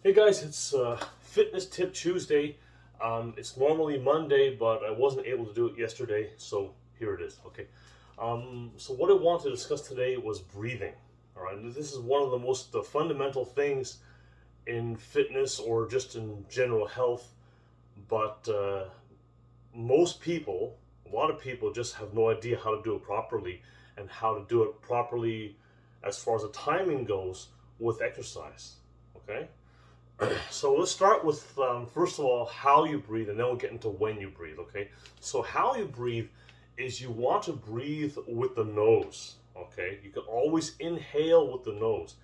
Hey guys, it's Fitness Tip Tuesday. It's normally Monday, but I wasn't able to do it yesterday, so here it is. Okay. So what I wanted to discuss today was breathing. All right, and this is one of the most fundamental things in fitness or just in general health. But most people, a lot of people, just have no idea how to do it properly and how to do it properly as far as the timing goes with exercise. Okay. So let's start with first of all how you breathe, and then we'll get into when you breathe. Okay. So how you breathe is you want to breathe with the nose. Okay. You can always inhale with the nose.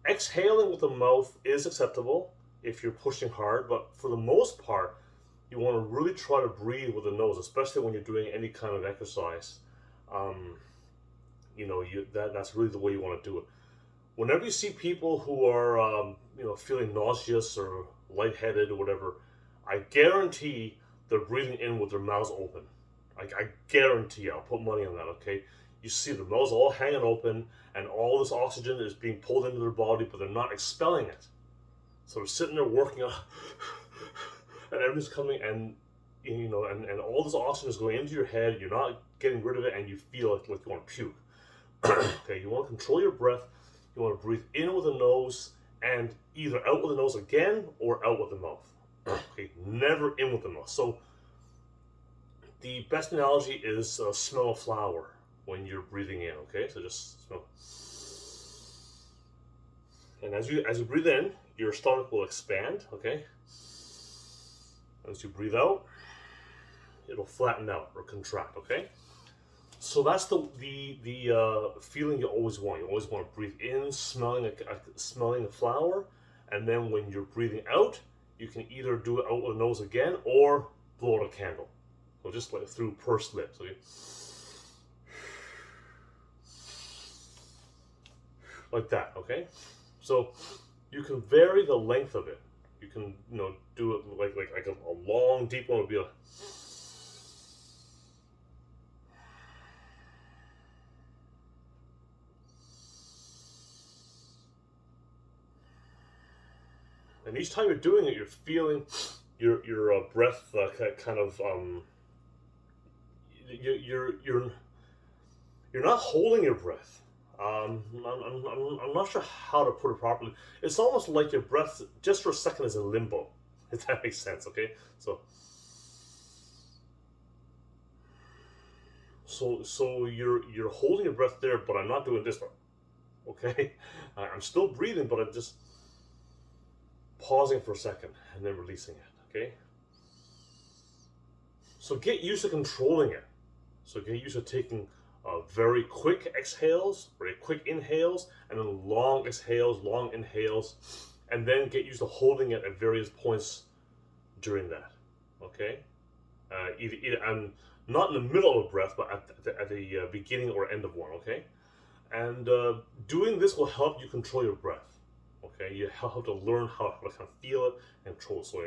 Exhaling with the mouth is acceptable if you're pushing hard, but for the most part, you want to really try to breathe with the nose, especially when you're doing any kind of exercise. Um, that's really the way you want to do it. Whenever you see people who are feeling nauseous or lightheaded or whatever, I guarantee they're breathing in with their mouths open. I guarantee. I'll put money on that. Okay, you see their mouths all hanging open, and all this oxygen is being pulled into their body, but they're not expelling it. So they're sitting there working on, and everything's coming, and all this oxygen is going into your head. You're not getting rid of it, and you feel like you want to puke. Okay, you want to control your breath. You want to breathe in with the nose and either out with the nose again or out with the mouth. Okay, never in with the mouth. So the best analogy is smell a flower when you're breathing in. Okay, so just smell. And as you breathe in, your stomach will expand. Okay, as you breathe out, it'll flatten out or contract. Okay. So that's the feeling you always want. You always want to breathe in, smelling a flower, and then when you're breathing out, you can either do it out with the nose again or blow out a candle. So just like through pursed lips. Okay, like that. Okay, so you can vary the length of it. You can do it like a long deep one would be like. And each time you're doing it, you're feeling your breath kind of you're not holding your breath. I'm not sure how to put it properly. It's almost like your breath just for a second is in limbo. If that makes sense, okay? So you're holding your breath there, but I'm not doing this one. Okay, I'm still breathing, but I'm just pausing for a second and then releasing it. Okay. So get used to controlling it. So get used to taking very quick exhales, very quick inhales, and then long exhales, long inhales, and then get used to holding it at various points during that. Okay. Either and not in the middle of a breath, but at the beginning or end of one. Okay. And doing this will help you control your breath. Okay, you have to learn how to kind of feel it and control it. So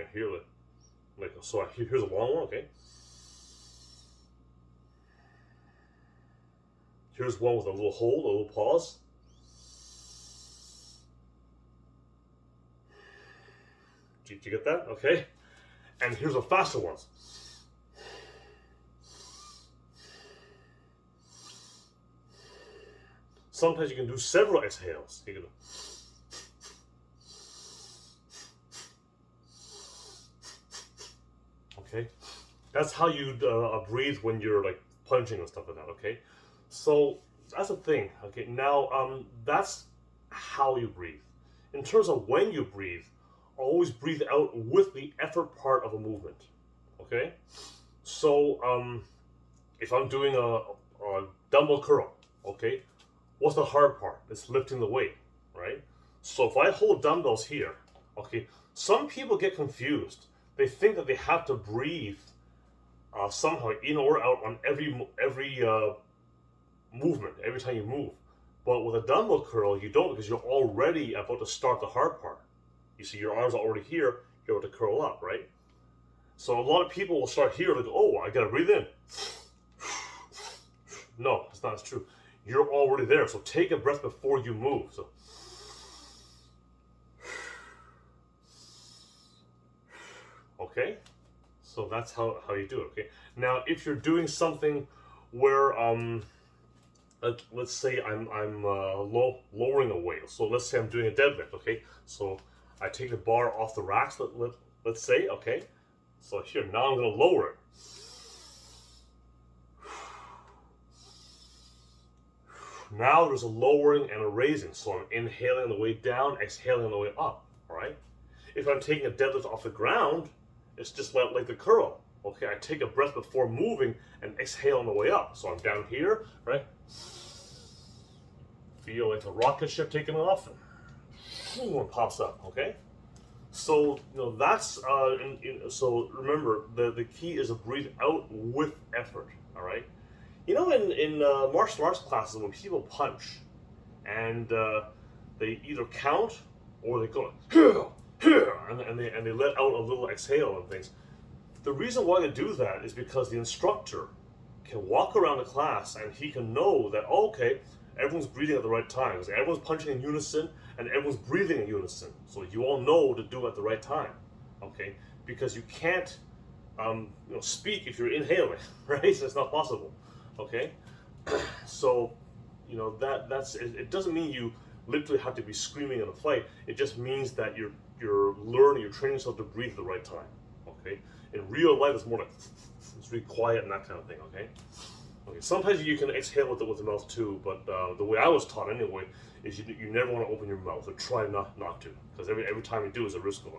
I hear here's a long one. Okay, here's one with a little hold, a little pause. Did you get that? Okay, and here's a faster one. Sometimes you can do several exhales. You can. Okay, that's how you breathe when you're like punching and stuff like that. Okay, so that's the thing. Okay, now that's how you breathe. In terms of when you breathe, always breathe out with the effort part of a movement. Okay, so if I'm doing a dumbbell curl, okay, what's the hard part? It's lifting the weight, right? So if I hold dumbbells here, okay, some people get confused. They think that they have to breathe somehow in or out on every movement, every time you move. But with a dumbbell curl, you don't, because you're already about to start the hard part. You see, your arms are already here. You're about to curl up, right? So a lot of people will start here, like, oh, I gotta breathe in. No, it's not as true. You're already there, so take a breath before you move. So Okay, so that's how you do it. Okay, now if you're doing something where let's say I'm lowering a weight. So let's say I'm doing a deadlift. Okay, so I take the bar off the racks. Let's say, okay. So here now I'm going to lower it. Now there's a lowering and a raising. So I'm inhaling on the way down, exhaling on the way up. All right. If I'm taking a deadlift off the ground, it's just like the curl. Okay, I take a breath before moving and exhale on the way up. So I'm down here, right? Feel like a rocket ship taking off, and it pops up. Okay, so that's so remember the key is to breathe out with effort. All right, in martial arts classes when people punch, and they either count or they go and they let out a little exhale and things. The reason why they do that is because the instructor can walk around the class and he can know that, okay, everyone's breathing at the right times. Everyone's punching in unison and everyone's breathing in unison. So you all know to do it at the right time, okay? Because you can't speak if you're inhaling, right? So it's not possible, okay? So, that's it doesn't mean you literally have to be screaming in a fight. It just means that you're training yourself to breathe at the right time, okay? In real life, it's more like it's really quiet and that kind of thing. Okay. Okay. Sometimes you can exhale with the mouth too, but the way I was taught anyway is you never want to open your mouth, or try not to, because every time you do is a risk of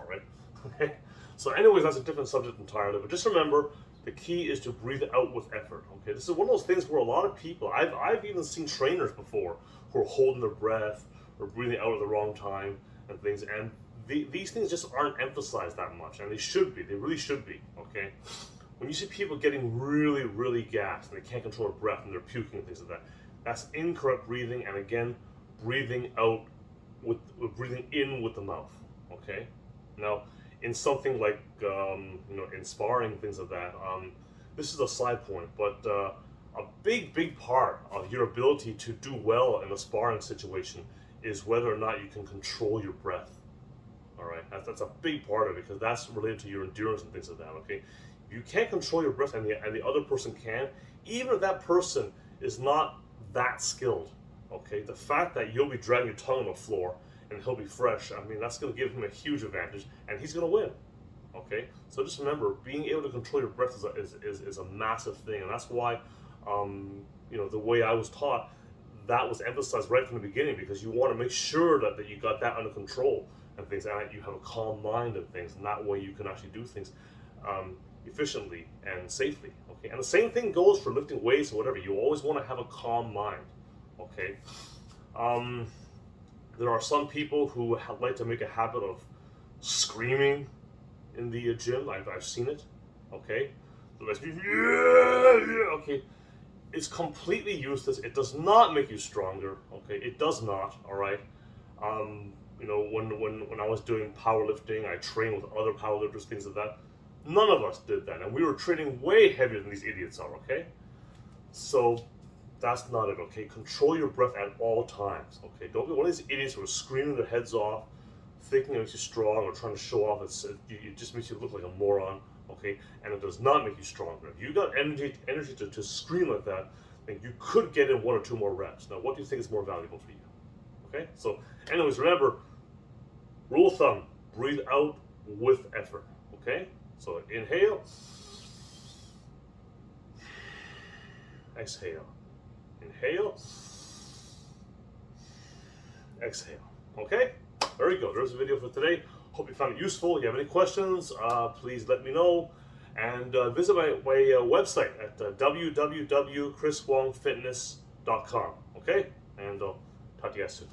right. Okay. So, anyways, that's a different subject entirely. But just remember, the key is to breathe out with effort. Okay. This is one of those things where a lot of people, I've even seen trainers before who are holding their breath or breathing out at the wrong time and things, and these things just aren't emphasized that much, and they should be. They really should be, okay? When you see people getting really, really gassed and they can't control their breath and they're puking and things like that, that's incorrect breathing, and again, breathing out with breathing in with the mouth, okay? Now, in something like, in sparring, things like that, this is a side point, but a big part of your ability to do well in a sparring situation is whether or not you can control your breath. All right, that's a big part of it, because that's related to your endurance and things like that. Okay, if you can't control your breath and the other person can, even if that person is not that skilled, okay, the fact that you'll be dragging your tongue on the floor and he'll be fresh, I mean, that's going to give him a huge advantage, and he's going to win. Okay, so just remember, being able to control your breath is a massive thing, and that's why, the way I was taught, that was emphasized right from the beginning, because you want to make sure that you got that under control and things, and you have a calm mind and things, and that way you can actually do things efficiently and safely. Okay, and the same thing goes for lifting weights or whatever. You always want to have a calm mind. Okay, there are some people who like to make a habit of screaming in the gym. I've seen it. Okay, so let's be okay. It's completely useless. It does not make you stronger. Okay, it does not. All right. When I was doing powerlifting, I trained with other powerlifters, things like that. None of us did that, and we were training way heavier than these idiots are. Okay, so that's not it. Okay, control your breath at all times. Okay, don't be one of these idiots who are screaming their heads off, thinking it makes you strong or trying to show off. It just makes you look like a moron. Okay, and it does not make you stronger. If you got energy to scream like that, then you could get in 1 or 2 more reps. Now, what do you think is more valuable for you? Okay, so anyways, remember, rule of thumb, breathe out with effort. Okay, so inhale, exhale, inhale, exhale. Okay, there you go. There's a video for today. Hope you found it useful. If you have any questions, please let me know. And visit my website at www.chriswongfitness.com. Okay, and talk to you guys soon.